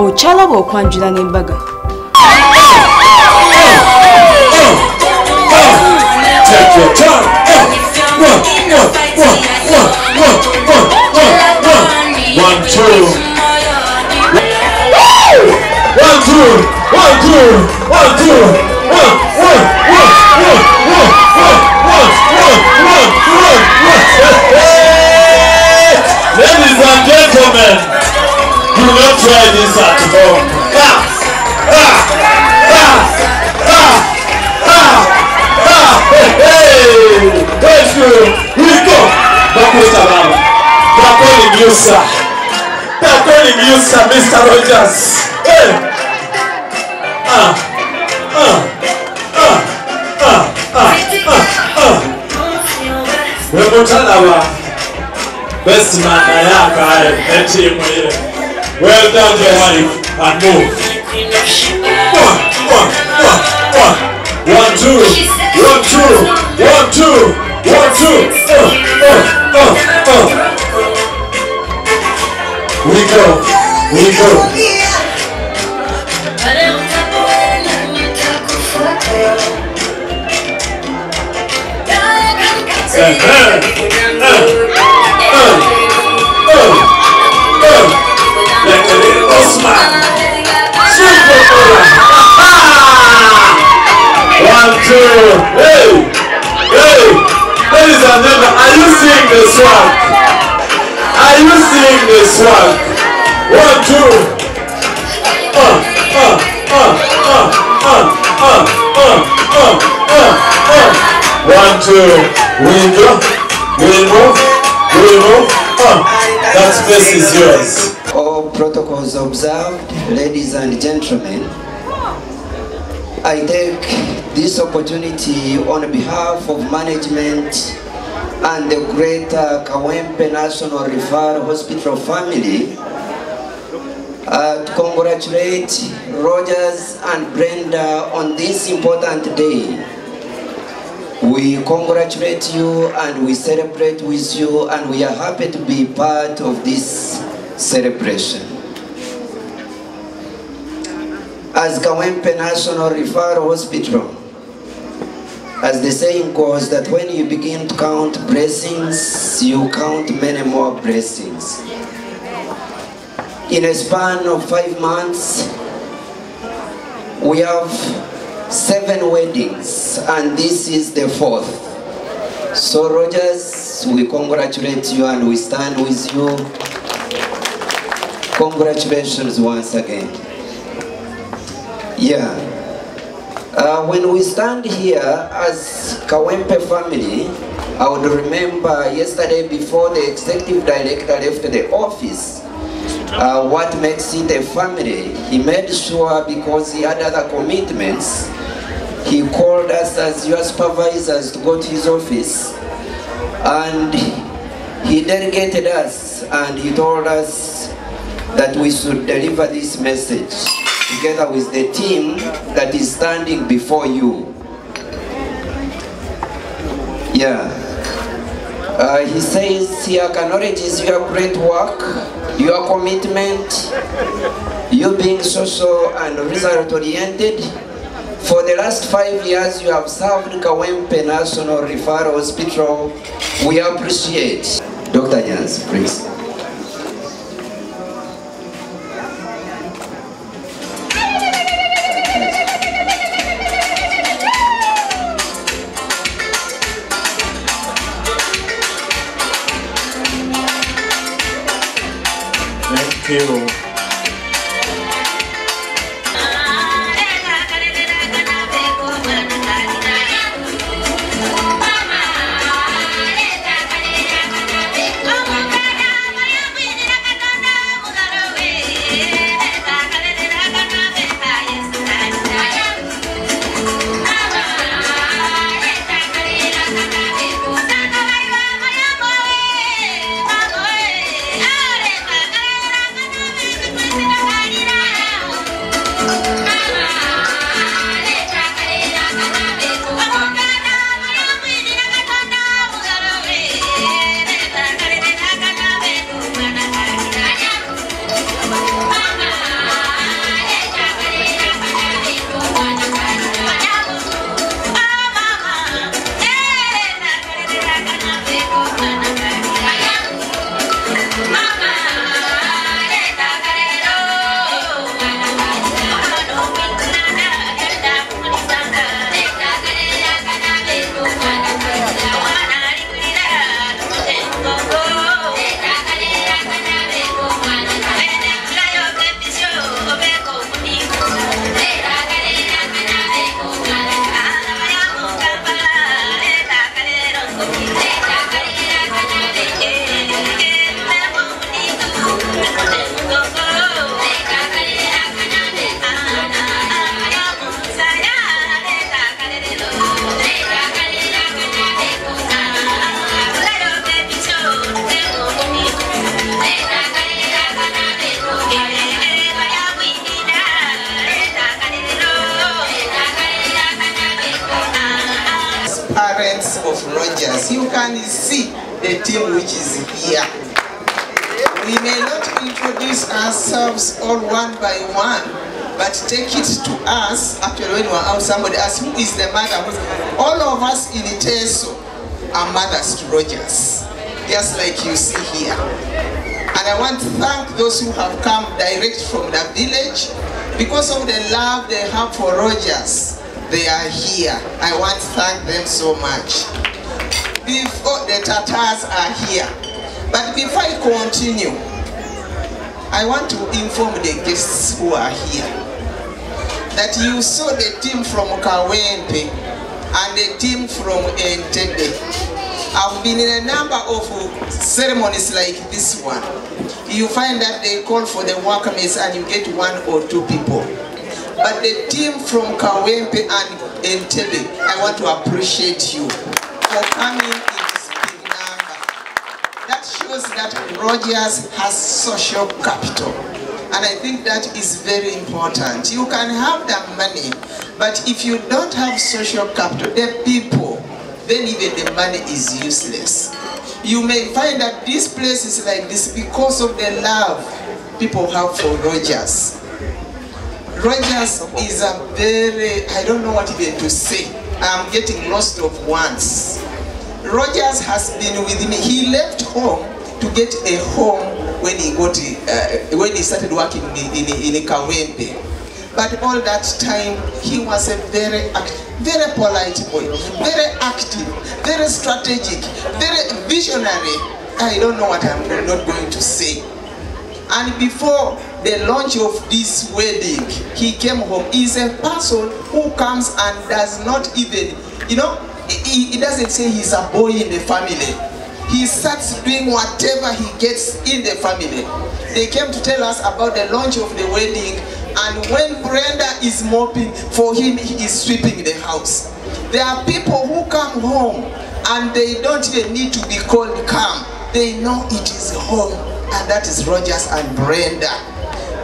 Ochala OKWANJULA'NEMBAGA. Take your time. 1, 2. 1, 2. 1, 2. 1, 2. Ladies and gentlemen, do not try this at home. Let's go. We go. They're calling you, sir. They're calling you, sir, Mr. Rogers. Hey. Best man, well done, your wife, and move. 1, 2, 1, 2, 1, 2, 1, 2. We go. Like a little Osman. 1, 2. Hey. Ladies and gentlemen, are you seeing the swag? Are you seeing the swag? 1, 2. 1, 2. We move. That space is yours. All protocols observed, ladies and gentlemen. I take this opportunity on behalf of management and the Greater Kawempe National Referral Hospital family to congratulate Rogers and Brenda on this important day. We congratulate you and we celebrate with you, and we are happy to be part of this celebration. As Kawempe National Referral Hospital, as the saying goes, that when you begin to count blessings, you count many more blessings. In a span of 5 months, we have 7 weddings, and this is the 4th. So Rogers, we congratulate you and we stand with you. Congratulations once again. Yeah. When we stand here as Kawempe family, I would remember yesterday before the executive director left the office, what makes it a family. He made sure, because he had other commitments, he called us as your supervisors to go to his office, and he delegated us and he told us that we should deliver this message together with the team that is standing before you. Yeah. He says he acknowledges your great work, your commitment, you being social and result-oriented. For the last 5 years, you have served Kawempe National Referral Hospital. We appreciate. Dr. Jans, please. Thank you. Rogers, you can see the team which is here. We may not introduce ourselves all one by one, but take it to us. Actually, when we're out, somebody asks, who is the mother? All of us in Teso are mothers to Rogers, just like you see here. And I want to thank those who have come direct from the village. Because of the love they have for Rogers, they are here. I want to thank them so much. Before the Tatars are here. But before I continue, I want to inform the guests who are here that you saw the team from Kawempe and the team from Entebbe. I've been in a number of ceremonies like this one. You find that they call for the workmates and you get 1 or 2 people. But the team from Kawempe and Entebbe, I want to appreciate you for coming in this big number. That shows that Rogers has social capital. And I think that is very important. You can have the money, but if you don't have social capital, the people, then even the money is useless. You may find that this place is like this because of the love people have for Rogers. Rogers is a very, I don't know what even to say. I'm getting lost of words. Rogers has been with me. He left home to get a home when he started working in Kawempe. But all that time, he was a very polite boy, very active, very strategic, very visionary. I don't know what I'm not going to say. And before the launch of this wedding, he came home. He's a person who comes and does not even, he doesn't say he's a boy in the family. He starts doing whatever he gets in the family. They came to tell us about the launch of the wedding, and when Brenda is mopping, for him, he is sweeping the house. There are people who come home and they don't even need to be called come. They know it is home, and that is Rogers and Brenda.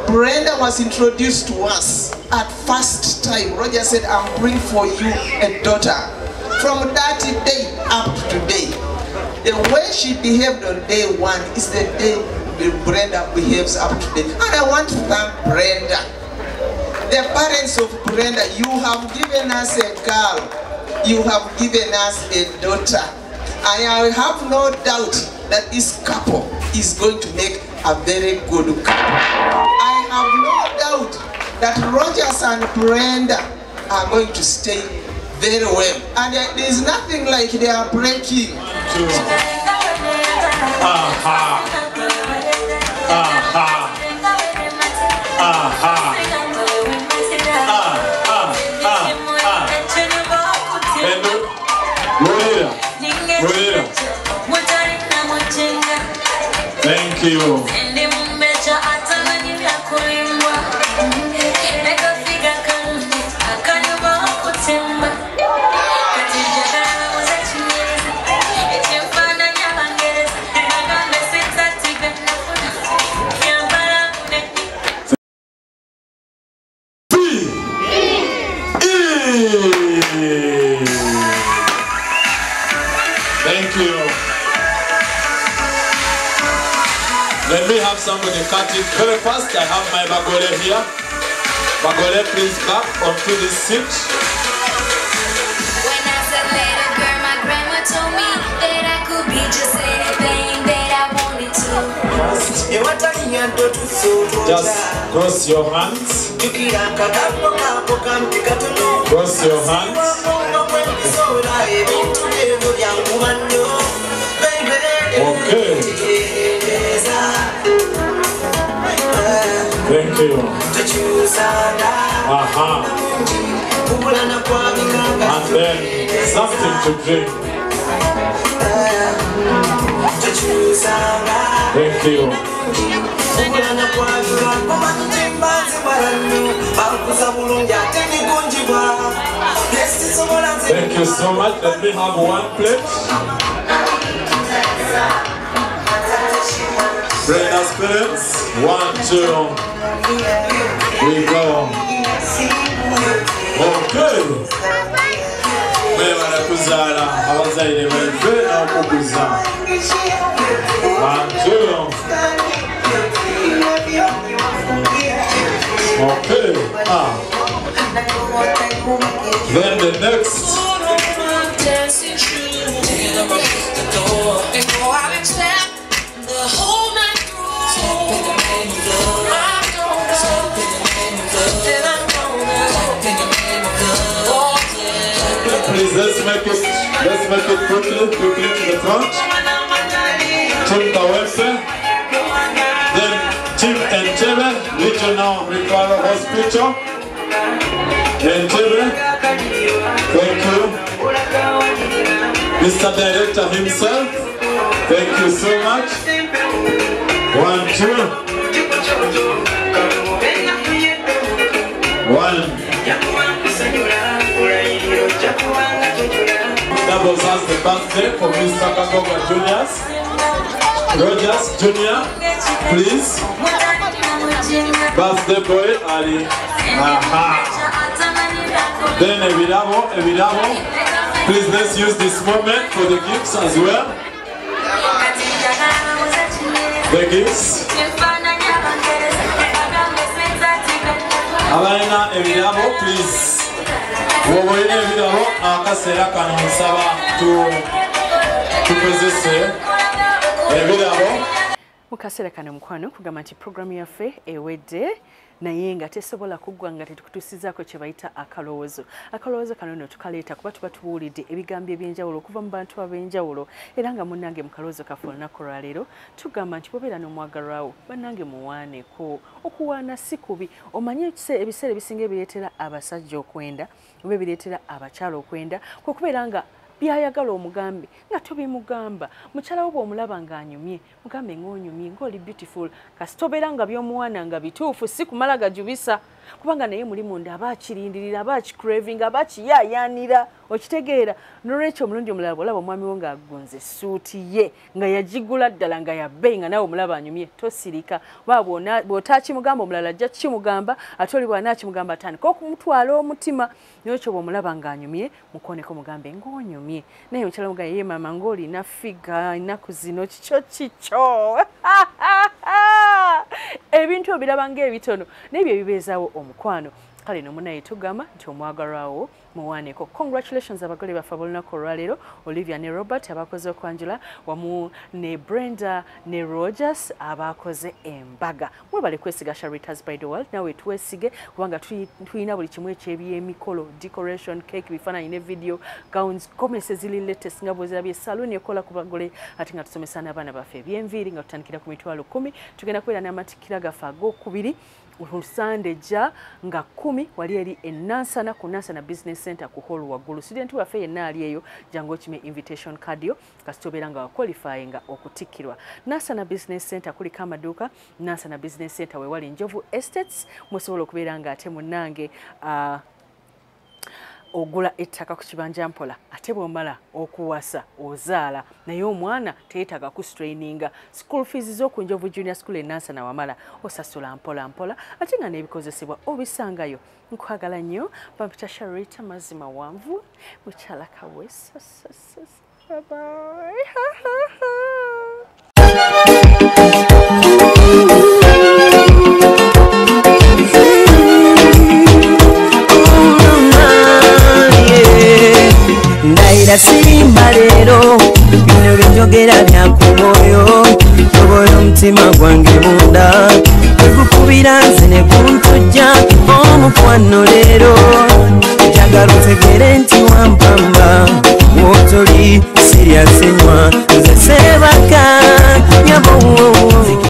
Brenda was introduced to us at first time. Rogers said, I'm bringing for you a daughter. From that day up to today, the way she behaved on day 1 is the day Brenda behaves up to date. And I want to thank Brenda. The parents of Brenda, you have given us a girl. You have given us a daughter. I have no doubt that this couple is going to make a very good couple. I have no doubt that Rogers and Brenda are going to stay very well. And there is nothing like they are breaking. Thank you. Thank you. Let me have somebody cut it very fast. I have my Bagole here. Bagole, please back onto this seat. When I was a little girl, my grandma told me that I could be just anything that I wanted to. Just cross your hands. Cross your hands. Okay. Thank you. And then something to drink. Thank you. Thank you so much. Let me have one plate. Brenda's parents. 1, 2. We go. Okay. Mwebala kuzaala abazaire baife n'okuguza. Wanjula. Okay. Then the next. Please let's make it quickly to the front. Team Kawese, then Team Entebbe, Regional Referral Hospital. Entebbe, thank you. Mr. Director himself, thank you so much. 1, 2. 1. Doubles has the birthday for Mr. Kagoga Juniors. Rogers Junior, please. Birthday boy Ali. Aha. Then Evidamo, please let's use this moment for the gifts as well. The gifts. Abaina Evidamo, please. Woboine Evidamo, akasera kano nsaba tukozese Evidamo. Mukasera kano mukwano kugamba nti programu yaffe ewedde naye nga tesobola kuggwa nga tetukutuusizaako kye bayita akalowoozo. Akalowoozo kano nno tukaleeta kuba tuba tubuulidde ebigambo eby'enjawulo okuva mu bantu ab'enjawulo era nga munnange mu kalowoozo kaffe olunaku lwaleero tugamba nti bw'obeera n'omwagalwawo bannange muwaaneko. Okuwaana si kubi. Omanye ebiseera ebisinga ebireetera abasajja okwenda oba ebireetera abakyala okwenda kwe kubeera nga byayagala omugambe nga tobimugamba. Mukyala wo bw'omulaba ng'anyumye mugambe ng'onyumye ng'oli beautiful kasi tobeera nga by'omuwaana nga bituufu si kumala gajubisa kubanga naye muli munda aba akirindirira aba akicraving aba akiyaayaanira okitegeera. N'olwekyo omulundi omulala bw'olaba omwami wo ng'agonze essuuti ye nga yagigula ddala nga yabbeeyi nga nawe omulaba anyumye tosirika bw'otaakimugamba omulala ajja kukimugamba ate oli bw'anaakimugamba atandika okumutwala omutima. N'olwekyo bw'omulaba ng'anyumye mukooneko mugambe ng'onyumye naye omukyala mugaye ye maama ng'olina figa ennaku zino kikyo ebintu obiraba ng'ebitono n'ebyo ebibeezaawo omukwano. Kale no munaye tugamba nti omwagalwawo muwaaneko. Congratulations abagole baffe ab'olunaku olwaleero Olivia ne Robert abakoze okwanjula wamu ne Brenda ne Rogers abakoze embaga. Mwebale kwesiga Sharitas by the world nawe twesige kubanga tuyina buli kimu ekyebyemikolo decoration cake bifaananyi ne video gowns gomesi eziri latest nga bwezirabye saloon ekola ku bagole ate nga tusomesa n'abaana baffe eby'enviiri nga tutandikira ku mitwalo 10 tugenda kubeera n'amatikira gaffe ag'okubiri Sunday nga 10 wali eri enansana ku Nansana Business Center ku hall waggulu. Student waffe yenna ali eyo jangu okime invitation card yo kasitobera nga qualify nga okutikkirwa. Nansana Business Center kuliko amaduuka. Nansana Business Center we wali Njovu Estates musobola okubeera nga ate munnange ogula ettaka ku kibanja mpola ate bw'omala okuwasa ozaala naye omwana teyeetaaga ku straininga. School fees z'oku Njovu Junior School Nansana wamala osasula mpola mpola ate nga n'ebikozesebwa obisangayo. Nkwagala nnyo bampita Sharita mazima wanvu mukyala Kawesa. Bye. Ndaira simba leero bino by'enjogera byakumoyo tobola omutima gwange munda tegukubira nze ne kuntujja omukwano leero njagala otegere nti wampamba wotoli siryasenywa nze sebaka nyabo